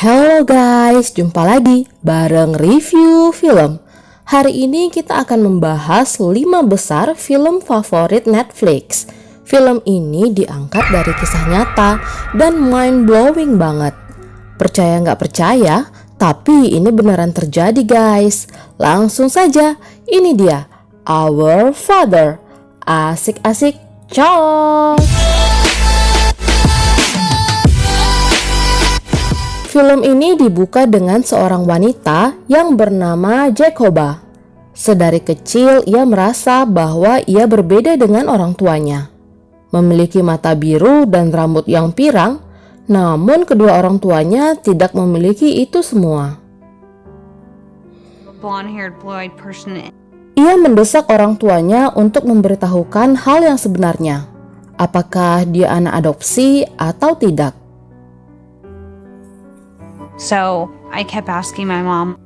Halo guys, jumpa lagi bareng review film. Hari ini kita akan membahas 5 besar film favorit Netflix. Film ini diangkat dari kisah nyata dan mind-blowing banget. Percaya nggak percaya, tapi ini beneran terjadi guys. Langsung saja, ini dia Our Father. Asik-asik, ciao! Film ini dibuka dengan seorang wanita yang bernama Jacoba. Sedari kecil ia merasa bahwa ia berbeda dengan orang tuanya. Memiliki mata biru dan rambut yang pirang, namun kedua orang tuanya tidak memiliki itu semua. Ia mendesak orang tuanya untuk memberitahukan hal yang sebenarnya. Apakah dia anak adopsi atau tidak? So, I kept asking my mom.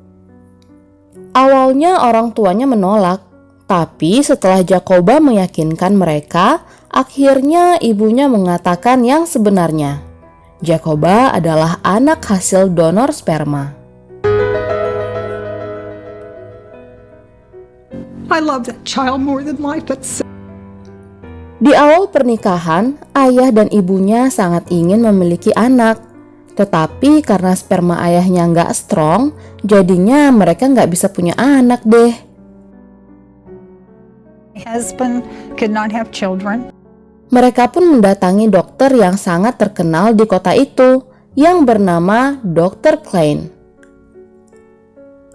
Awalnya orang tuanya menolak, tapi setelah Jacoba meyakinkan mereka, akhirnya ibunya mengatakan yang sebenarnya. Jacoba adalah anak hasil donor sperma. I love that child more than life itself. Di awal pernikahan, ayah dan ibunya sangat ingin memiliki anak. Tetapi karena sperma ayahnya nggak strong, jadinya mereka nggak bisa punya anak deh. My husband could not have children. Mereka pun mendatangi dokter yang sangat terkenal di kota itu, yang bernama Dr. Klein.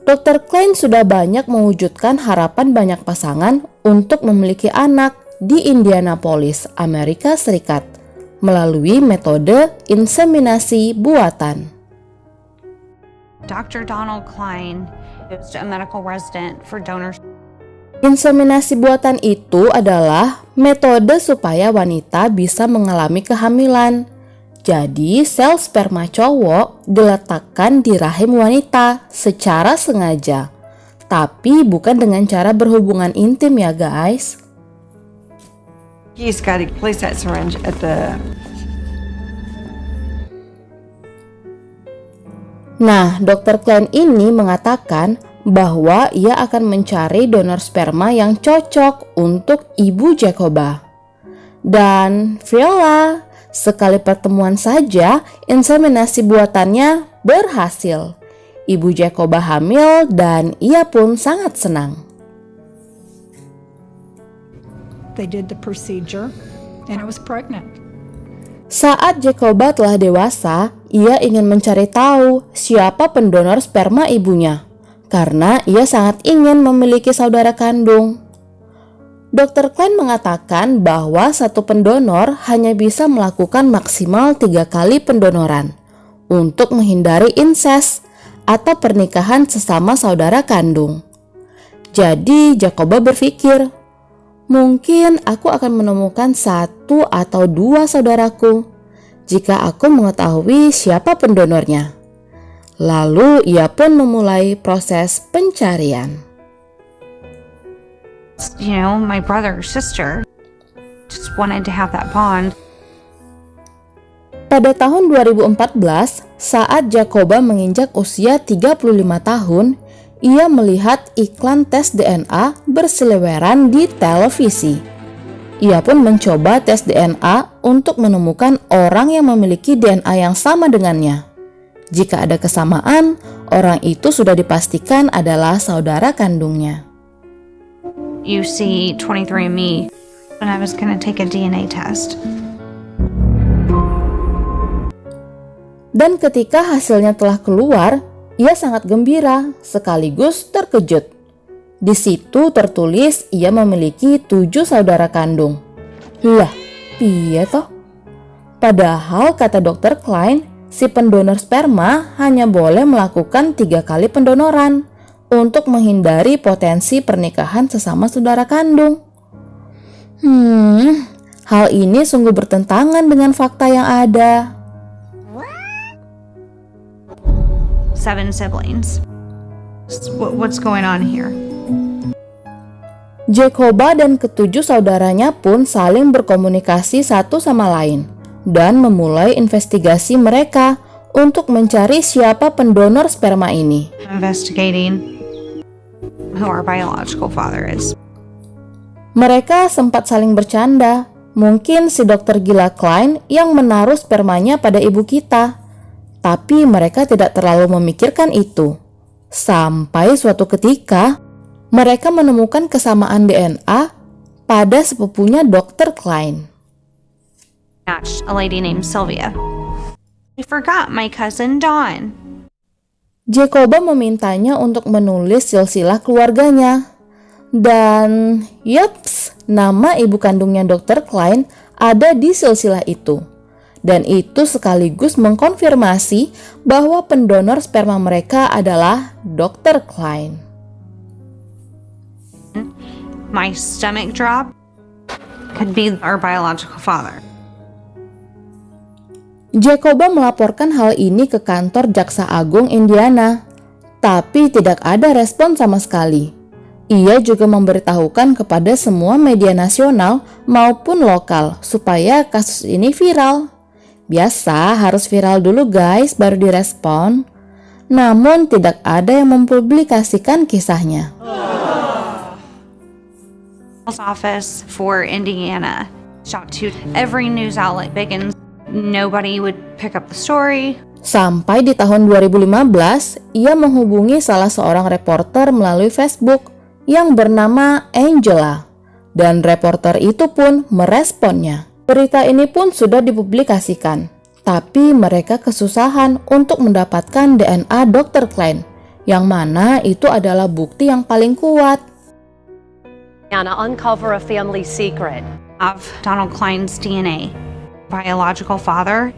Dr. Klein sudah banyak mewujudkan harapan banyak pasangan untuk memiliki anak di Indianapolis, Amerika Serikat, melalui metode inseminasi buatan. Dr. Donald Klein is a medical resident for donors. Inseminasi buatan itu adalah metode supaya wanita bisa mengalami kehamilan. Jadi, sel sperma cowok diletakkan di rahim wanita secara sengaja, tapi bukan dengan cara berhubungan intim ya guys. He's got to place that syringe at the... Nah, Dr. Klein ini mengatakan bahwa ia akan mencari donor sperma yang cocok untuk ibu Jacoba. Dan Viola, sekali pertemuan saja, inseminasi buatannya berhasil. Ibu Jacoba hamil dan ia pun sangat senang. They did the procedure and I was pregnant. Saat Jacoba telah dewasa, ia ingin mencari tahu siapa pendonor sperma ibunya, karena ia sangat ingin memiliki saudara kandung. Dr. Klein mengatakan bahwa satu pendonor hanya bisa melakukan maksimal 3 kali pendonoran untuk menghindari insest atau pernikahan sesama saudara kandung. Jadi Jacoba berpikir, mungkin aku akan menemukan 1 atau 2 saudaraku jika aku mengetahui siapa pendonornya. Lalu ia pun memulai proses pencarian. You know, my brother or sister just wanted to have that bond. Pada tahun 2014, saat Jacoba menginjak usia 35 tahun, ia melihat iklan tes DNA berseliweran di televisi. Ia pun mencoba tes DNA untuk menemukan orang yang memiliki DNA yang sama dengannya. Jika ada kesamaan, orang itu sudah dipastikan adalah saudara kandungnya. You see 23andMe when I was going to take a DNA test. Dan ketika hasilnya telah keluar, ia sangat gembira sekaligus terkejut. Di situ tertulis ia memiliki 7 saudara kandung. Lah, piye toh? Padahal kata Dr. Klein, si pendonor sperma hanya boleh melakukan 3 kali pendonoran untuk menghindari potensi pernikahan sesama saudara kandung. Hal ini sungguh bertentangan dengan fakta yang ada. 7 siblings. What's going on here? Jacoba dan ketujuh saudaranya pun saling berkomunikasi satu sama lain dan memulai investigasi mereka untuk mencari siapa pendonor sperma ini. Investigating who our biological father is. Mereka sempat saling bercanda. Mungkin si dokter gila Klein yang menaruh spermanya pada ibu kita. Tapi mereka tidak terlalu memikirkan itu. Sampai suatu ketika, mereka menemukan kesamaan DNA pada sepupunya dokter Klein. Matched a lady named Sylvia. I forgot my cousin Dawn. Jacoba memintanya untuk menulis silsilah keluarganya. Dan, yups, nama ibu kandungnya Dr. Klein ada di silsilah itu. Dan itu sekaligus mengkonfirmasi bahwa pendonor sperma mereka adalah Dr. Klein. My stomach drop could be our biological father. Jacoba melaporkan hal ini ke kantor Jaksa Agung Indiana, tapi tidak ada respon sama sekali. Ia juga memberitahukan kepada semua media nasional maupun lokal supaya kasus ini viral. Biasa harus viral dulu guys baru direspon. Namun tidak ada yang mempublikasikan kisahnya. Office for Indiana shot to every news outlet big and nobody would pick up the story. Sampai di tahun 2015, ia menghubungi salah seorang reporter melalui Facebook yang bernama Angela, dan reporter itu pun meresponnya. Berita ini pun sudah dipublikasikan, tapi mereka kesusahan untuk mendapatkan DNA Dr. Klein, yang mana itu adalah bukti yang paling kuat. Anna, uncover a family secret. Of Donald Klein's DNA. Biological father.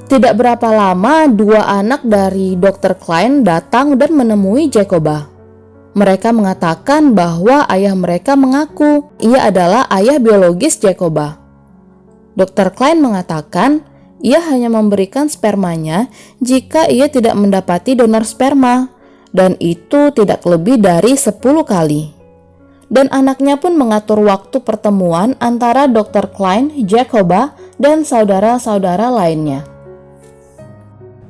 Tidak berapa lama, dua anak dari Dr. Klein datang dan menemui Jacoba. Mereka mengatakan bahwa ayah mereka mengaku ia adalah ayah biologis Jacoba. Dr. Klein mengatakan ia hanya memberikan spermanya jika ia tidak mendapati donor sperma, dan itu tidak lebih dari 10 kali. Dan anaknya pun mengatur waktu pertemuan antara Dr. Klein, Jacoba, dan saudara-saudara lainnya.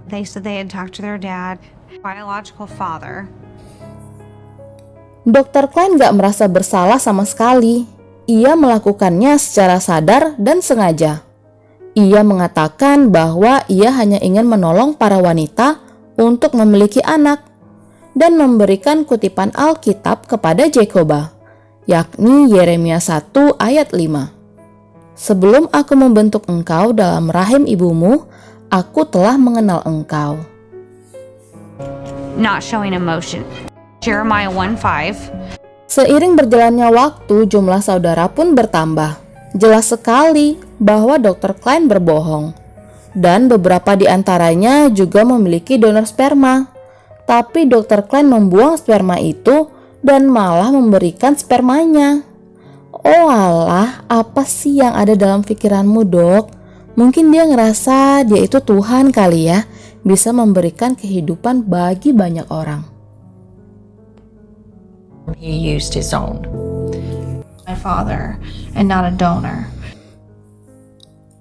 They said they had talked to their dad, biological father. Dr. Klein gak merasa bersalah sama sekali. Ia melakukannya secara sadar dan sengaja. Ia mengatakan bahwa ia hanya ingin menolong para wanita untuk memiliki anak dan memberikan kutipan Alkitab kepada Jacoba, yakni Yeremia 1 ayat 5. Sebelum aku membentuk engkau dalam rahim ibumu, aku telah mengenal engkau. Not showing emotion. Jeremiah 1:5. Seiring berjalannya waktu, jumlah saudara pun bertambah. Jelas sekali bahwa Dr. Klein berbohong. Dan beberapa di antaranya juga memiliki donor sperma. Tapi Dr. Klein membuang sperma itu dan malah memberikan spermanya. Oh alah, apa sih yang ada dalam pikiranmu, Dok? Mungkin dia ngerasa dia itu Tuhan kali ya, bisa memberikan kehidupan bagi banyak orang. He used his own. My father and not a donor.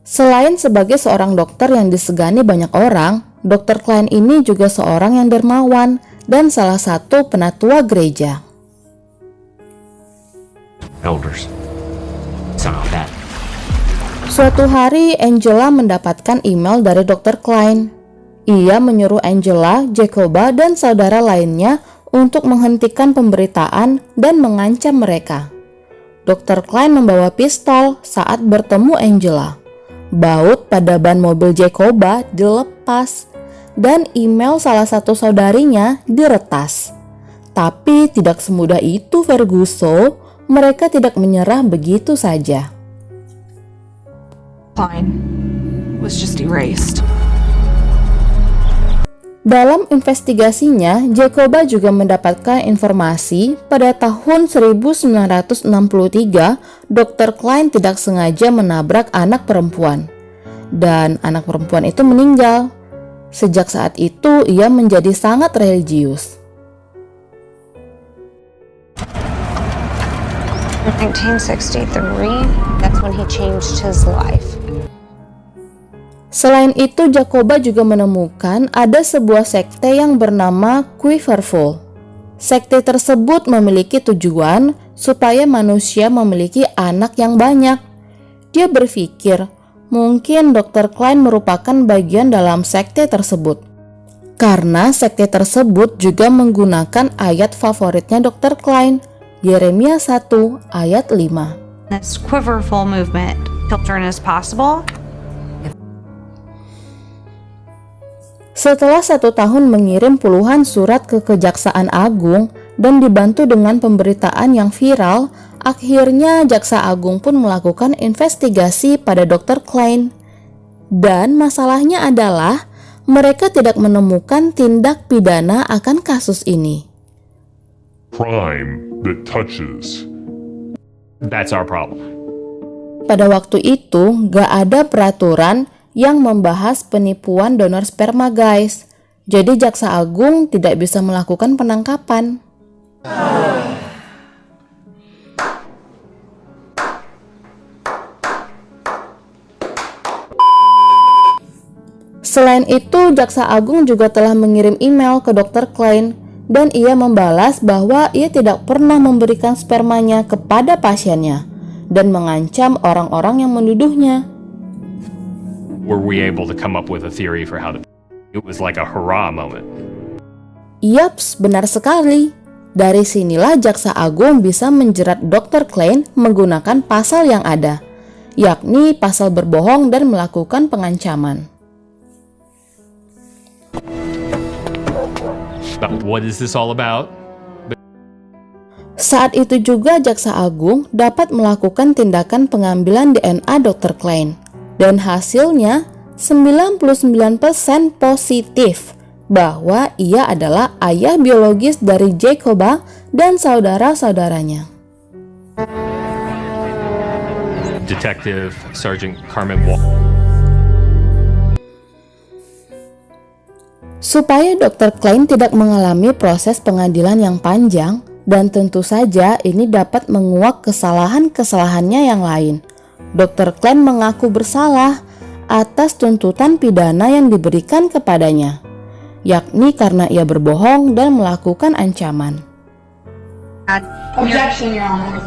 Selain sebagai seorang dokter yang disegani banyak orang, Dr. Klein ini juga seorang yang dermawan dan salah satu penatua gereja. Elders. Saw that. Suatu hari Angela mendapatkan email dari Dr. Klein. Ia menyuruh Angela, Jacoba, dan saudara lainnya untuk menghentikan pemberitaan dan mengancam mereka. Dr. Klein membawa pistol saat bertemu Angela. Baut pada ban mobil Jacoba dilepas dan email salah satu saudarinya diretas. Tapi tidak semudah itu, Ferguson. Mereka tidak menyerah begitu saja. Klein was just erased. Dalam investigasinya, Jacoba juga mendapatkan informasi pada tahun 1963, Dr. Klein tidak sengaja menabrak anak perempuan. Dan anak perempuan itu meninggal. Sejak saat itu, ia menjadi sangat religius. In 1963, that's when he changed his life. Selain itu, Jacoba juga menemukan ada sebuah sekte yang bernama Quiverful. Sekte tersebut memiliki tujuan supaya manusia memiliki anak yang banyak. Dia berpikir, mungkin Dr. Klein merupakan bagian dalam sekte tersebut. Karena sekte tersebut juga menggunakan ayat favoritnya Dr. Klein, Yeremia 1 ayat 5. This quiverful movement, children as possible. Setelah 1 tahun mengirim puluhan surat ke Kejaksaan Agung dan dibantu dengan pemberitaan yang viral, akhirnya Jaksa Agung pun melakukan investigasi pada Dr. Klein. Dan masalahnya adalah mereka tidak menemukan tindak pidana akan kasus ini. Crime that touches. That's our problem. Pada waktu itu, gak ada peraturan yang membahas penipuan donor sperma, guys. Jadi Jaksa Agung tidak bisa melakukan penangkapan. Selain itu, Jaksa Agung juga telah mengirim email ke Dr. Klein dan ia membalas bahwa ia tidak pernah memberikan spermanya kepada pasiennya dan mengancam orang-orang yang menuduhnya. Were we able to come up with a theory for how to... It was like a hurrah moment. Yaps, benar sekali. Dari sinilah Jaksa Agung bisa menjerat Dr. Klein menggunakan pasal yang ada, yakni pasal berbohong dan melakukan pengancaman. But what is this all about? Saat itu juga Jaksa Agung dapat melakukan tindakan pengambilan DNA Dr. Klein. Dan hasilnya 99% positif bahwa ia adalah ayah biologis dari Jacoba dan saudara-saudaranya. Detective Sergeant Carmen Supaya Dr. Klein tidak mengalami proses pengadilan yang panjang, dan tentu saja ini dapat menguak kesalahan-kesalahannya yang lain, Dr. Klein mengaku bersalah atas tuntutan pidana yang diberikan kepadanya, yakni karena ia berbohong dan melakukan ancaman. Objection, Your Honor.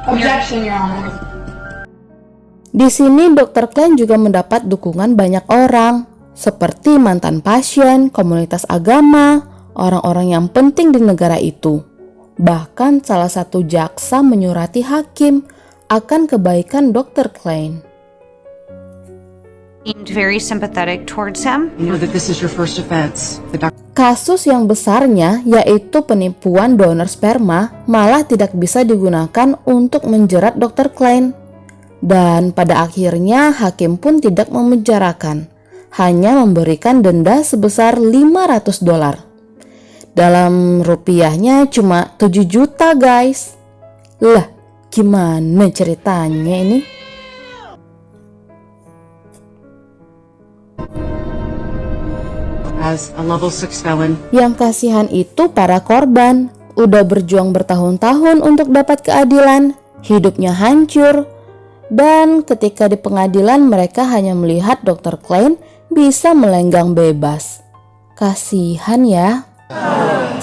Objection, Your Honor. Di sini Dr. Klein juga mendapat dukungan banyak orang, seperti mantan pasien, komunitas agama, orang-orang yang penting di negara itu. Bahkan salah satu jaksa menyurati hakim akan kebaikan Dr. Klein. Seemed very sympathetic towards him. You know that this is your first offense. Kasus yang besarnya, yaitu penipuan donor sperma, malah tidak bisa digunakan untuk menjerat Dr. Klein. Dan pada akhirnya hakim pun tidak memenjarakan, hanya memberikan denda sebesar $500. Dalam rupiahnya cuma 7 juta, guys. Lah, gimana ceritanya ini? As a level 6 felon. Yang kasihan itu para korban. Udah berjuang bertahun-tahun untuk dapat keadilan. Hidupnya hancur. Dan ketika di pengadilan mereka hanya melihat Dr. Klein bisa melenggang bebas. Kasihan ya.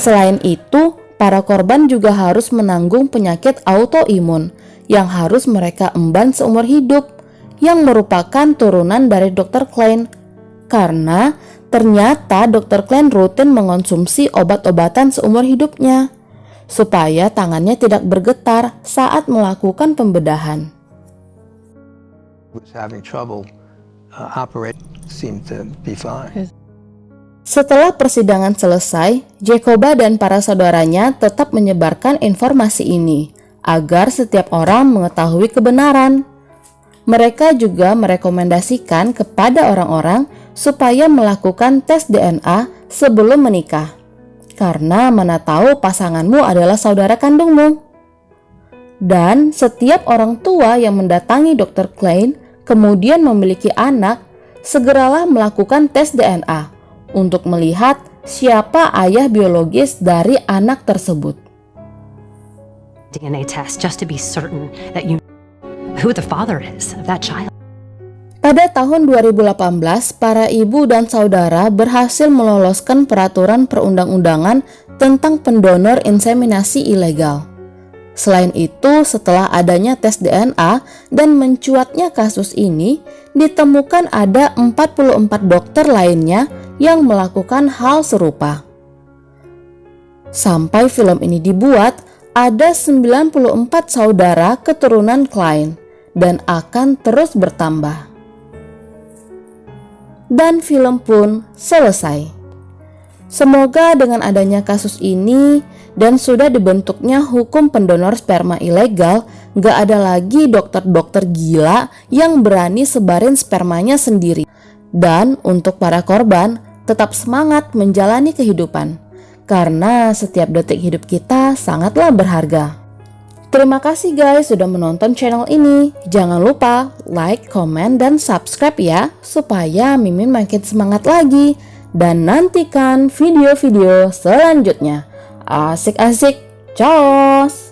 Selain itu, para korban juga harus menanggung penyakit autoimun yang harus mereka emban seumur hidup, yang merupakan turunan dari Dr. Klein. Karena ternyata Dr. Klein rutin mengonsumsi obat-obatan seumur hidupnya, supaya tangannya tidak bergetar saat melakukan pembedahan. Was having trouble operating, seemed to be fine. Setelah persidangan selesai, Jacoba dan para saudaranya tetap menyebarkan informasi ini agar setiap orang mengetahui kebenaran. Mereka juga merekomendasikan kepada orang-orang supaya melakukan tes DNA sebelum menikah, karena mana tahu pasanganmu adalah saudara kandungmu. Dan setiap orang tua yang mendatangi Dr. Klein kemudian memiliki anak, segeralah melakukan tes DNA untuk melihat siapa ayah biologis dari anak tersebut. DNA test just to be certain that you know who the father is of that child. Pada tahun 2018, para ibu dan saudara berhasil meloloskan peraturan perundang-undangan tentang pendonor inseminasi ilegal. Selain itu, setelah adanya tes DNA dan mencuatnya kasus ini, ditemukan ada 44 dokter lainnya yang melakukan hal serupa. Sampai film ini dibuat, ada 94 saudara keturunan Klein dan akan terus bertambah. Dan film pun selesai. Semoga dengan adanya kasus ini dan sudah dibentuknya hukum pendonor sperma ilegal, gak ada lagi dokter-dokter gila yang berani sebarin spermanya sendiri. Dan untuk para korban, tetap semangat menjalani kehidupan, karena setiap detik hidup kita sangatlah berharga. Terima kasih guys sudah menonton channel ini. Jangan lupa like, komen, dan subscribe ya, supaya Mimin makin semangat lagi. Dan nantikan video-video selanjutnya. Asik-asik, cos!